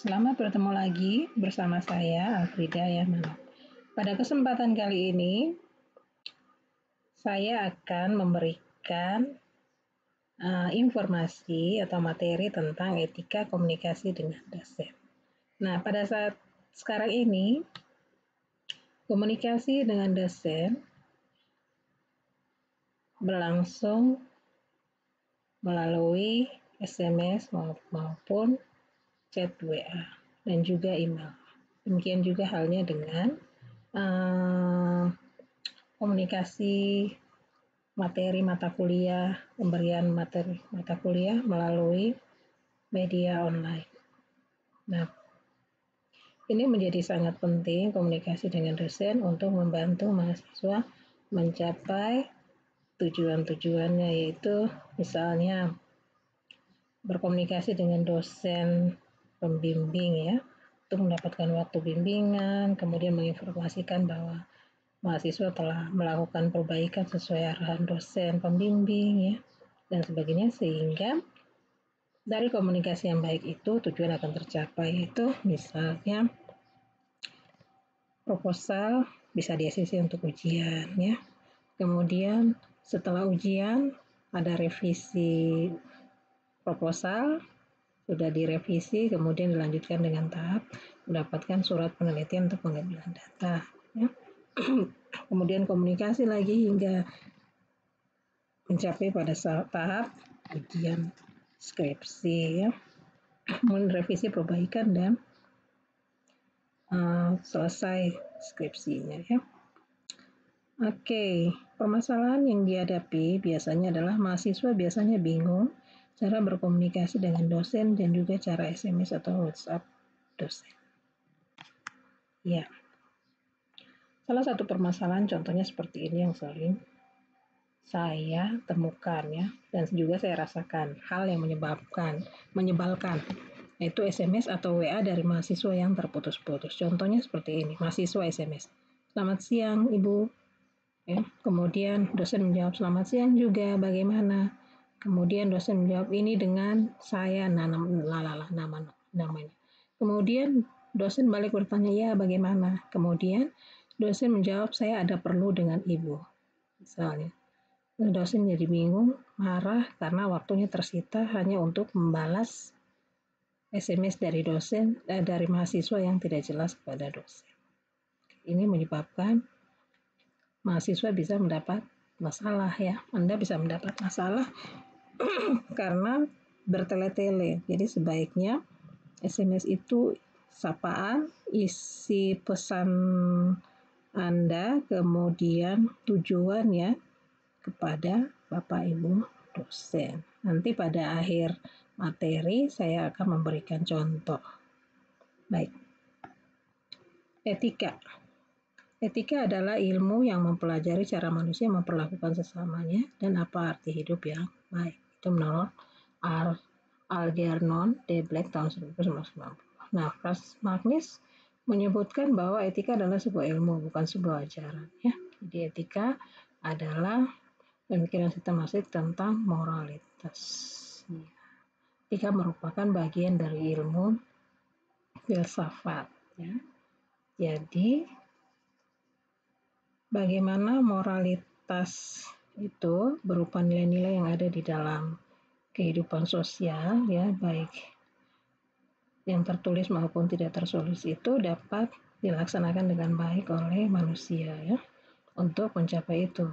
Selamat bertemu lagi bersama saya, Afrida Yamano. Pada kesempatan kali ini, saya akan memberikan informasi atau materi tentang etika komunikasi dengan dosen. Nah, pada saat sekarang ini, komunikasi dengan dosen berlangsung melalui SMS maupun chat WA dan juga email. Demikian juga halnya dengan komunikasi materi mata kuliah, pemberian materi mata kuliah melalui media online. Nah, ini menjadi sangat penting komunikasi dengan dosen untuk membantu mahasiswa mencapai tujuan-tujuannya, yaitu misalnya berkomunikasi dengan dosen pembimbing ya, untuk mendapatkan waktu bimbingan, kemudian menginformasikan bahwa mahasiswa telah melakukan perbaikan sesuai arahan dosen pembimbing ya, dan sebagainya, sehingga dari komunikasi yang baik itu tujuan akan tercapai, yaitu misalnya proposal bisa di-ACC untuk ujian ya. Kemudian setelah ujian ada revisi proposal, sudah direvisi, kemudian dilanjutkan dengan tahap mendapatkan surat penelitian untuk pengambilan data ya. Kemudian komunikasi lagi hingga mencapai pada tahap ujian skripsi ya, merevisi perbaikan dan selesai skripsinya ya. Oke, permasalahan yang dihadapi biasanya adalah mahasiswa biasanya bingung cara berkomunikasi dengan dosen dan juga cara SMS atau WhatsApp dosen. Ya, salah satu permasalahan contohnya seperti ini yang sering saya temukan ya, dan juga saya rasakan hal yang menyebalkan, yaitu SMS atau WA dari mahasiswa yang terputus-putus. Contohnya seperti ini, mahasiswa SMS, "Selamat siang Ibu." Ya, kemudian dosen menjawab, "Selamat siang juga, bagaimana?" Kemudian dosen menjawab, "Ini dengan saya namanya." Kemudian dosen balik bertanya, "Ya, bagaimana?" Kemudian dosen menjawab, "Saya ada perlu dengan Ibu." Misalnya. Dosen jadi bingung, marah karena waktunya tersita hanya untuk membalas SMS dari dari mahasiswa yang tidak jelas kepada dosen. Ini menyebabkan mahasiswa bisa mendapat masalah ya. Anda bisa mendapat masalah karena bertele-tele. Jadi sebaiknya SMS itu sapaan, isi pesan Anda, kemudian tujuan ya, kepada Bapak Ibu dosen. Nanti pada akhir materi saya akan memberikan contoh. Baik. Etika. Etika adalah ilmu yang mempelajari cara manusia memperlakukan sesamanya dan apa arti hidup yang baik. Itu menurut Algernon de Black tahun 1990. Nah, Franz Magnus menyebutkan bahwa etika adalah sebuah ilmu, bukan sebuah ajaran. Ya. Jadi etika adalah pemikiran sistematik tentang moralitas. Ya. Etika merupakan bagian dari ilmu filsafat. Ya. Jadi bagaimana moralitas itu berupa nilai-nilai yang ada di dalam kehidupan sosial ya, baik yang tertulis maupun tidak tertulis, itu dapat dilaksanakan dengan baik oleh manusia ya, untuk mencapai itu.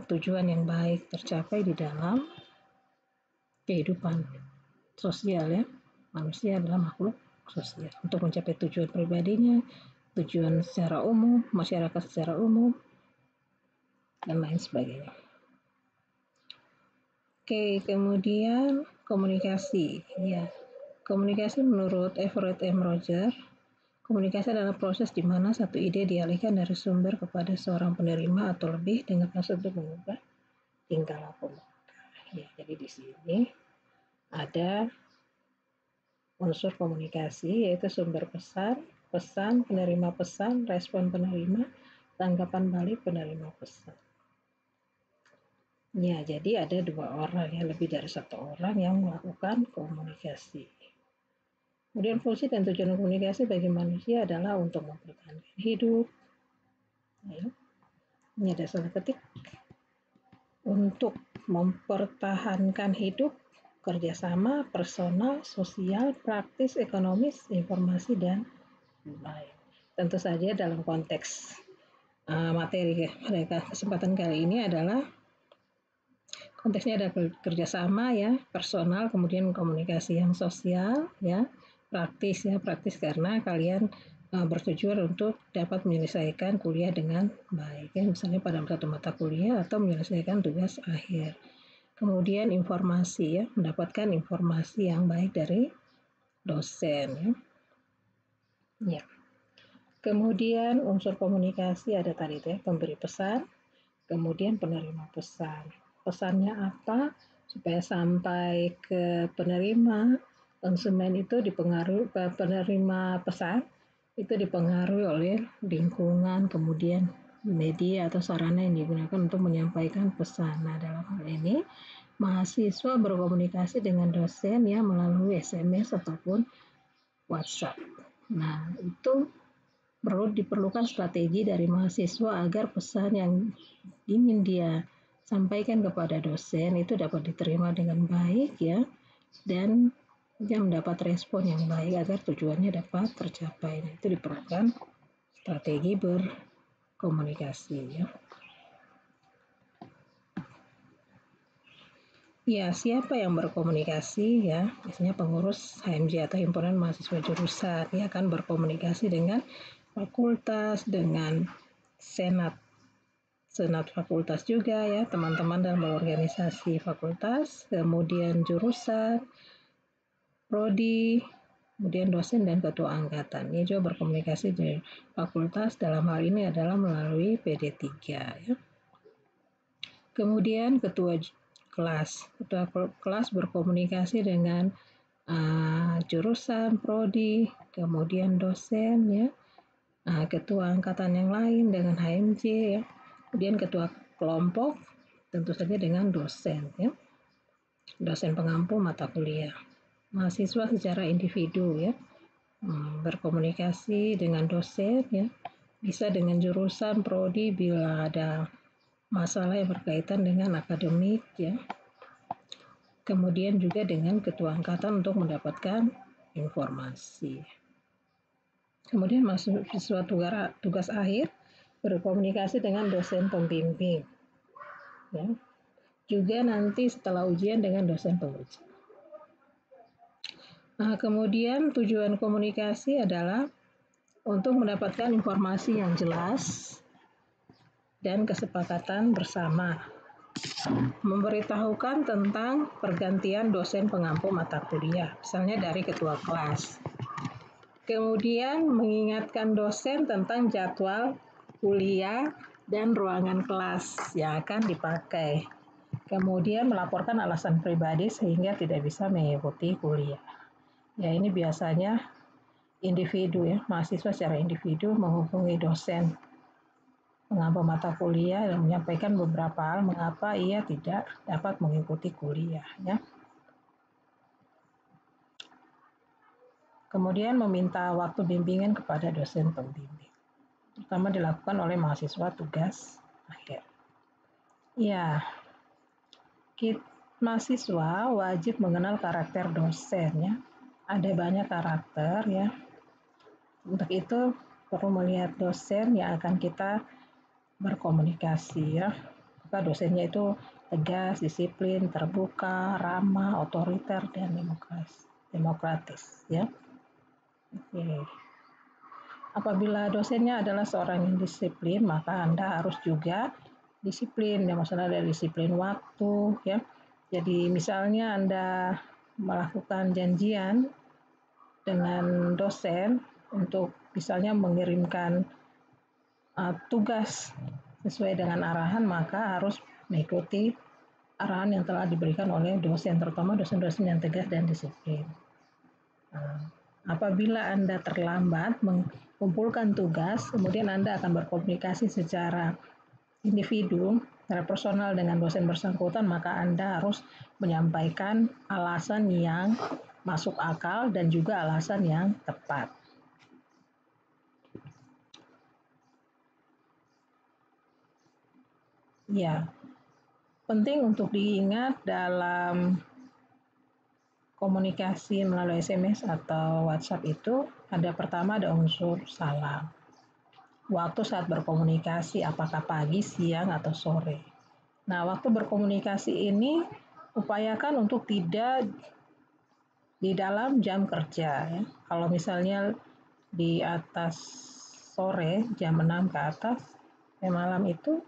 Tujuan yang baik tercapai di dalam kehidupan sosial ya. Manusia adalah makhluk sosial. Untuk mencapai tujuan pribadinya, tujuan secara umum, masyarakat secara umum, dan lain sebagainya. Oke, kemudian komunikasi. Ya, komunikasi menurut Everett M. Roger, komunikasi adalah proses di mana satu ide dialihkan dari sumber kepada seorang penerima atau lebih dengan maksud untuk mengubah tingkah laku mereka. Ya, jadi di sini ada unsur komunikasi, yaitu sumber pesan, penerima pesan, respon penerima, tanggapan balik penerima pesan. Ya, jadi ada dua orang ya, lebih dari satu orang yang melakukan komunikasi. Kemudian fungsi dan tujuan komunikasi bagi manusia adalah untuk mempertahankan hidup. Ya, ini ada salah ketik. Untuk mempertahankan hidup, kerjasama, personal, sosial, praktis, ekonomis, informasi, dan lain. Tentu saja dalam konteks materi pada kesempatan kali ini adalah konteksnya ada kerjasama ya, personal, kemudian komunikasi yang sosial ya, praktis karena kalian bertujuan untuk dapat menyelesaikan kuliah dengan baik ya, misalnya pada satu mata kuliah atau menyelesaikan tugas akhir. Kemudian informasi ya, mendapatkan informasi yang baik dari dosen ya. Ya. Kemudian unsur komunikasi ada tadi ya, pemberi pesan, kemudian penerima pesan. Pesannya apa? Supaya sampai ke penerima, konsumen itu dipengaruhi, penerima pesan itu dipengaruhi oleh lingkungan, kemudian media atau sarana yang digunakan untuk menyampaikan pesan. Nah, dalam hal ini mahasiswa berkomunikasi dengan dosen ya melalui SMS ataupun WhatsApp. Nah, itu diperlukan strategi dari mahasiswa agar pesan yang ingin dia sampaikan kepada dosen itu dapat diterima dengan baik ya, dan dia mendapat respon yang baik agar tujuannya dapat tercapai. Nah, itu diperlukan strategi berkomunikasi ya. Ya, siapa yang berkomunikasi ya? Biasanya pengurus HMJ atau himpunan mahasiswa jurusan ya akan berkomunikasi dengan fakultas, dengan senat fakultas juga ya, teman-teman dalam organisasi fakultas, kemudian jurusan, prodi, kemudian dosen dan ketua angkatan. Ini juga berkomunikasi dengan fakultas, dalam hal ini adalah melalui PD3 ya. Kemudian ketua kelas berkomunikasi dengan jurusan, prodi, kemudian dosen ya, ketua angkatan yang lain dengan HMJ ya, kemudian ketua kelompok tentu saja dengan dosen ya, dosen pengampu mata kuliah. Mahasiswa secara individu ya, berkomunikasi dengan dosen ya, bisa dengan jurusan, prodi bila ada masalah yang berkaitan dengan akademik ya, kemudian juga dengan ketua angkatan untuk mendapatkan informasi. Kemudian mahasiswa tugas akhir berkomunikasi dengan dosen pembimbing ya. Juga nanti setelah ujian dengan dosen penguji. Nah, kemudian tujuan komunikasi adalah untuk mendapatkan informasi yang jelas dan kesepakatan bersama, memberitahukan tentang pergantian dosen pengampu mata kuliah, misalnya dari ketua kelas. Kemudian mengingatkan dosen tentang jadwal kuliah dan ruangan kelas yang akan dipakai. Kemudian melaporkan alasan pribadi sehingga tidak bisa mengikuti kuliah. Ya, ini biasanya individu ya, mahasiswa secara individu menghubungi dosen pengampu mata kuliah dan menyampaikan beberapa hal mengapa ia tidak dapat mengikuti kuliah ya. Kemudian meminta waktu bimbingan kepada dosen pembimbing, terutama dilakukan oleh mahasiswa tugas akhir. Ya, mahasiswa wajib mengenal karakter dosen ya. Ada banyak karakter ya. Untuk itu perlu melihat dosen yang akan kita berkomunikasi ya. Maka dosennya itu tegas, disiplin, terbuka, ramah, otoriter, dan demokratis ya. Oke. Apabila dosennya adalah seorang yang disiplin, maka Anda harus juga disiplin. Ya, masalah dari disiplin waktu ya. Jadi misalnya Anda melakukan janjian dengan dosen untuk misalnya mengirimkan tugas sesuai dengan arahan, maka harus mengikuti arahan yang telah diberikan oleh dosen, terutama dosen-dosen yang tegas dan disiplin. Apabila Anda terlambat mengumpulkan tugas, kemudian Anda akan berkomunikasi secara individu, secara personal dengan dosen bersangkutan, maka Anda harus menyampaikan alasan yang masuk akal dan juga alasan yang tepat. Ya, penting untuk diingat dalam komunikasi melalui SMS atau WhatsApp itu pertama ada unsur salam. Waktu saat berkomunikasi apakah pagi, siang, atau sore. Nah, waktu berkomunikasi ini upayakan untuk tidak di dalam jam kerja ya. Kalau misalnya di atas sore jam 6 ke atas malam itu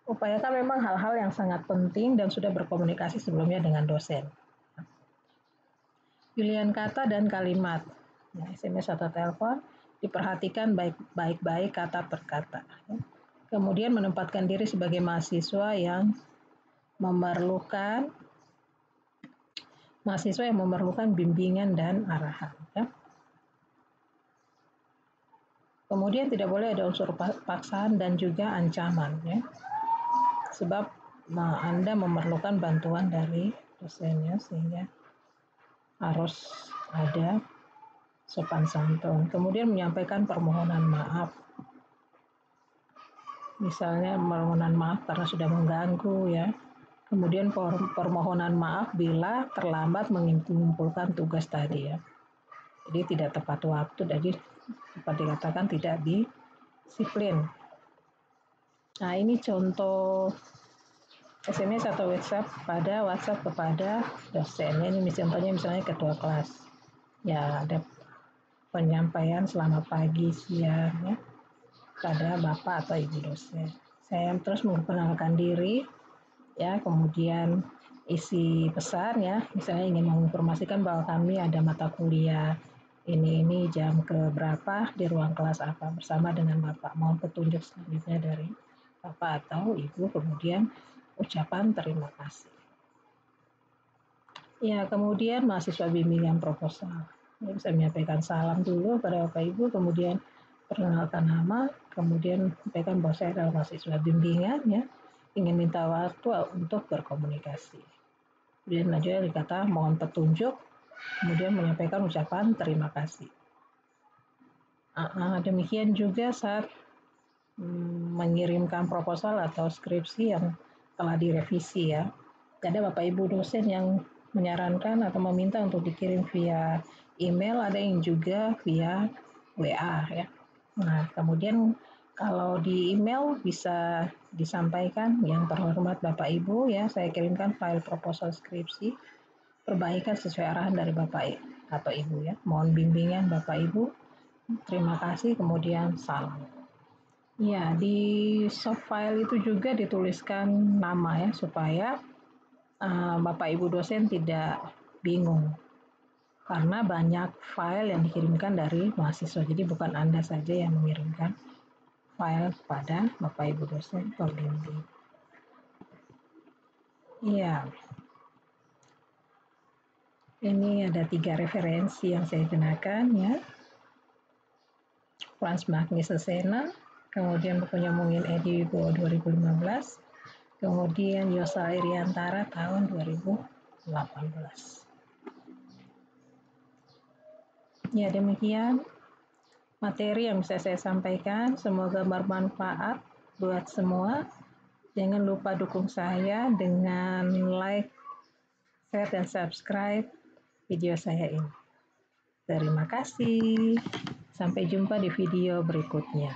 upayakan memang hal-hal yang sangat penting dan sudah berkomunikasi sebelumnya dengan dosen. Pilihan kata dan kalimat, SMS atau telepon, diperhatikan baik-baik kata per kata. Kemudian menempatkan diri sebagai mahasiswa yang memerlukan bimbingan dan arahan. Ya. Kemudian tidak boleh ada unsur paksaan dan juga ancaman, ya. Sebab Anda memerlukan bantuan dari dosennya sehingga harus ada sopan santun. Kemudian menyampaikan permohonan maaf. Misalnya permohonan maaf karena sudah mengganggu ya. Kemudian permohonan maaf bila terlambat mengumpulkan tugas tadi ya. Jadi tidak tepat waktu, jadi dapat dikatakan tidak disiplin. Nah ini contoh SMS atau WhatsApp kepada dosen. Ini contohnya misalnya ketua kelas. Ya ada penyampaian selamat pagi, siang ya, pada Bapak atau Ibu dosen. Saya terus memperkenalkan diri, ya, kemudian isi pesan ya, misalnya ingin menginformasikan bahwa kami ada mata kuliah ini jam ke berapa di ruang kelas apa bersama dengan Bapak. Mohon petunjuk selanjutnya dari Bapak atau Ibu, kemudian ucapan terima kasih. Ya, kemudian mahasiswa bimbingan proposal. Ya, bisa menyampaikan salam dulu pada Bapak Ibu, kemudian perkenalkan nama, kemudian sampaikan bahwa saya adalah mahasiswa bimbingan ya, ingin minta waktu untuk berkomunikasi. Kemudian lanjutnya dikata mohon petunjuk, kemudian menyampaikan ucapan terima kasih. Demikian juga saat mengirimkan proposal atau skripsi yang telah direvisi ya. Ada Bapak Ibu dosen yang menyarankan atau meminta untuk dikirim via email, ada yang juga via WA ya. Nah, kemudian kalau di email bisa disampaikan yang terhormat Bapak Ibu ya, saya kirimkan file proposal skripsi perbaikan sesuai arahan dari Bapak atau Ibu ya. Mohon bimbingan Bapak Ibu. Terima kasih, kemudian salam. Ya, di soft file itu juga dituliskan nama ya, supaya Bapak Ibu dosen tidak bingung. Karena banyak file yang dikirimkan dari mahasiswa, jadi bukan Anda saja yang mengirimkan file kepada Bapak Ibu dosen pembimbing. Iya, ini ada 3 referensi yang saya gunakan ya. Frans Magnisesena, kemudian bukunya Mungin Edi Wibowo 2015, kemudian Yosa Iriantara tahun 2018. Ya, demikian materi yang bisa saya sampaikan. Semoga bermanfaat buat semua. Jangan lupa dukung saya dengan like, share, dan subscribe video saya ini. Terima kasih. Sampai jumpa di video berikutnya.